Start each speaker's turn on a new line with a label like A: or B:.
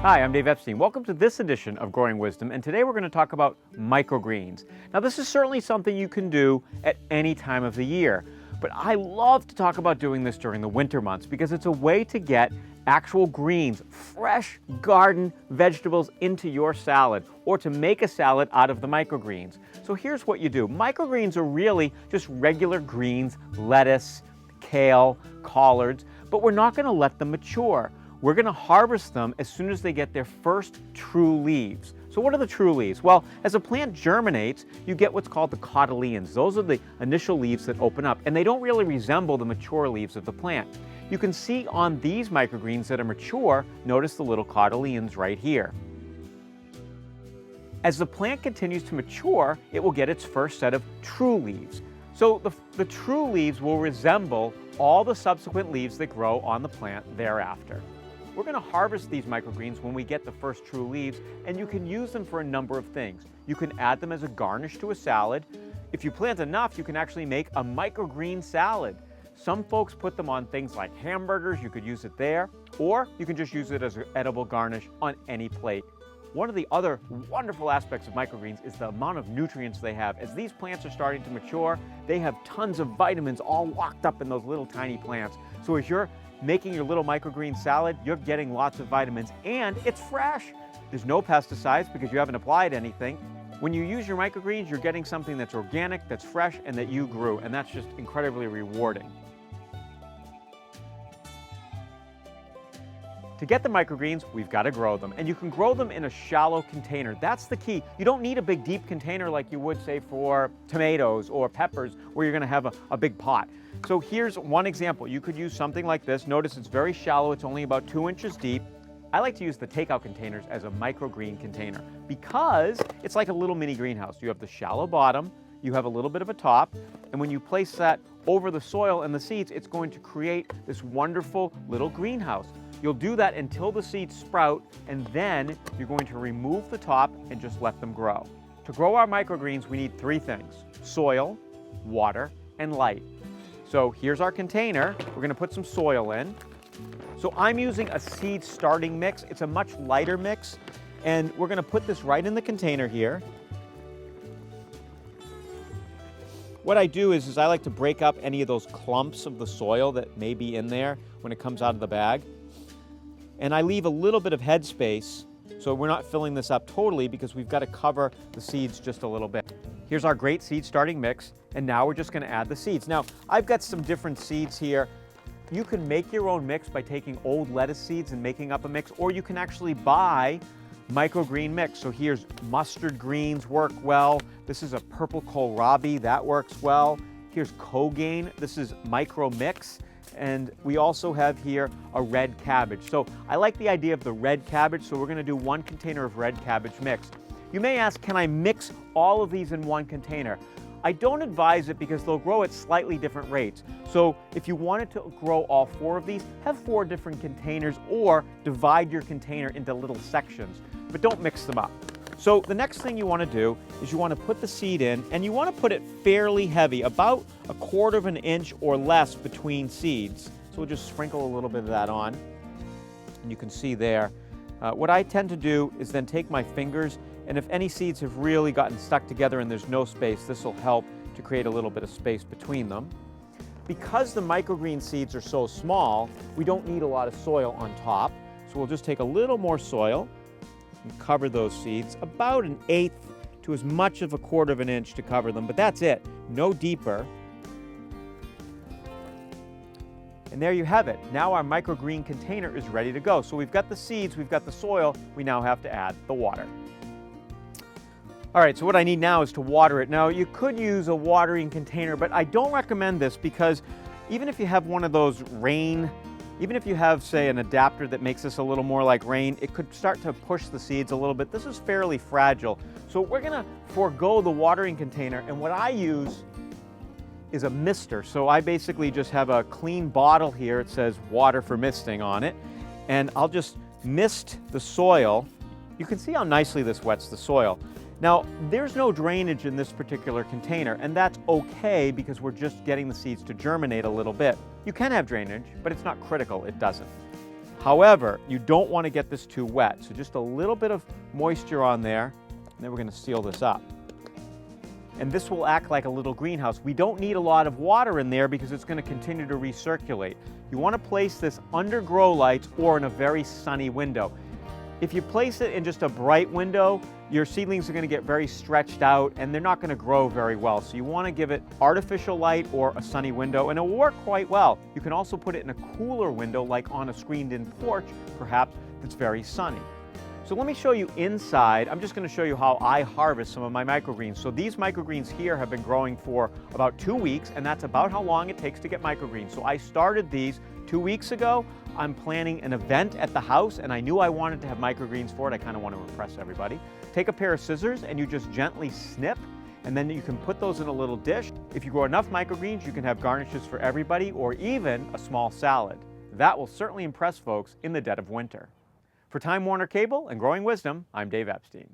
A: Hi, I'm Dave Epstein. Welcome to this edition of Growing Wisdom, and today we're going to talk about microgreens. Now, this is certainly something you can do at any time of the year, but I love to talk about doing this during the winter months because it's a way to get actual greens, fresh garden vegetables into your salad, or to make a salad out of the microgreens. So here's what you do. Microgreens are really just regular greens, lettuce, kale, collards, but we're not going to let them mature. We're going to harvest them as soon as they get their first true leaves. So what are the true leaves? Well, as a plant germinates, you get what's called the cotyledons. Those are the initial leaves that open up, and they don't really resemble the mature leaves of the plant. You can see on these microgreens that are mature, notice the little cotyledons right here. As the plant continues to mature, it will get its first set of true leaves. So the true leaves will resemble all the subsequent leaves that grow on the plant thereafter. We're going to harvest these microgreens when we get the first true leaves, and you can use them for a number of things. You can add them as a garnish to a salad. If you plant enough, you can actually make a microgreen salad. Some folks put them on things like hamburgers. You could use it there, or you can just use it as an edible garnish on any plate. One of the other wonderful aspects of microgreens is the amount of nutrients they have. As these plants are starting to mature, they have tons of vitamins all locked up in those little tiny plants. So as you're making your little microgreen salad, you're getting lots of vitamins, and it's fresh. There's no pesticides because you haven't applied anything. When you use your microgreens, you're getting something that's organic, that's fresh, and that you grew, and that's just incredibly rewarding. To get the microgreens, we've got to grow them, and you can grow them in a shallow container. That's the key. You don't need a big deep container like you would, say, for tomatoes or peppers, where you're going to have a big pot. So here's one example. You could use something like this. Notice it's very shallow. It's only about 2 inches deep. I like to use the takeout containers as a microgreen container because it's like a little mini greenhouse. You have the shallow bottom, you have a little bit of a top, and when you place that over the soil and the seeds, it's going to create this wonderful little greenhouse. You'll do that until the seeds sprout, and then you're going to remove the top and just let them grow. To grow our microgreens, we need 3 things: soil, water, and light. So here's our container. We're going to put some soil in. So I'm using a seed starting mix. It's a much lighter mix, and we're going to put this right in the container here. What I do is I like to break up any of those clumps of the soil that may be in there when it comes out of the bag. And I leave a little bit of headspace, so we're not filling this up totally because we've got to cover the seeds just a little bit. Here's our great seed starting mix, and now we're just going to add the seeds. Now, I've got some different seeds here. You can make your own mix by taking old lettuce seeds and making up a mix, or you can actually buy microgreen mix. So here's mustard greens work well. This is a purple kohlrabi, that works well. Here's Kogain, this is micro mix. And we also have here a red cabbage. So I like the idea of the red cabbage, so we're going to do 1 container of red cabbage mix. You may ask, can I mix all of these in 1 container? I don't advise it because they'll grow at slightly different rates. So if you wanted to grow all 4 of these, have 4 different containers, or divide your container into little sections, but don't mix them up. So the next thing you want to do is you want to put the seed in, and you want to put it fairly heavy, about 1/4 of an inch or less between seeds. So we'll just sprinkle a little bit of that on, and you can see there. What I tend to do is then take my fingers, and if any seeds have really gotten stuck together and there's no space, this will help to create a little bit of space between them. Because the microgreen seeds are so small, we don't need a lot of soil on top. So we'll just take a little more soil and cover those seeds, about 1/8 to as much of 1/4 of an inch to cover them, but that's it, no deeper. And there you have it. Now our microgreen container is ready to go. So we've got the seeds, we've got the soil, we now have to add the water. All right, so what I need now is to water it. Now, you could use a watering container, but I don't recommend this because even if you have one of those even if you have, say, an adapter that makes this a little more like rain, it could start to push the seeds a little bit. This is fairly fragile. So we're going to forego the watering container, and what I use is a mister. So I basically just have a clean bottle here. It says water for misting on it, and I'll just mist the soil. You can see how nicely this wets the soil. Now, there's no drainage in this particular container, and that's okay because we're just getting the seeds to germinate a little bit. You can have drainage, but it's not critical, it doesn't. However, you don't want to get this too wet, so just a little bit of moisture on there, and then we're going to seal this up. And this will act like a little greenhouse. We don't need a lot of water in there because it's going to continue to recirculate. You want to place this under grow lights or in a very sunny window. If you place it in just a bright window, your seedlings are going to get very stretched out and they're not going to grow very well. So you want to give it artificial light or a sunny window, and it will work quite well. You can also put it in a cooler window, like on a screened-in porch, perhaps, that's very sunny. So let me show you inside. I'm just going to show you how I harvest some of my microgreens. So these microgreens here have been growing for about 2 weeks, and that's about how long it takes to get microgreens. So I started these 2 weeks ago. I'm planning an event at the house, and I knew I wanted to have microgreens for it. I kind of want to impress everybody. Take a pair of scissors, and you just gently snip, and then you can put those in a little dish. If you grow enough microgreens, you can have garnishes for everybody, or even a small salad. That will certainly impress folks in the dead of winter. For Time Warner Cable and Growing Wisdom, I'm Dave Epstein.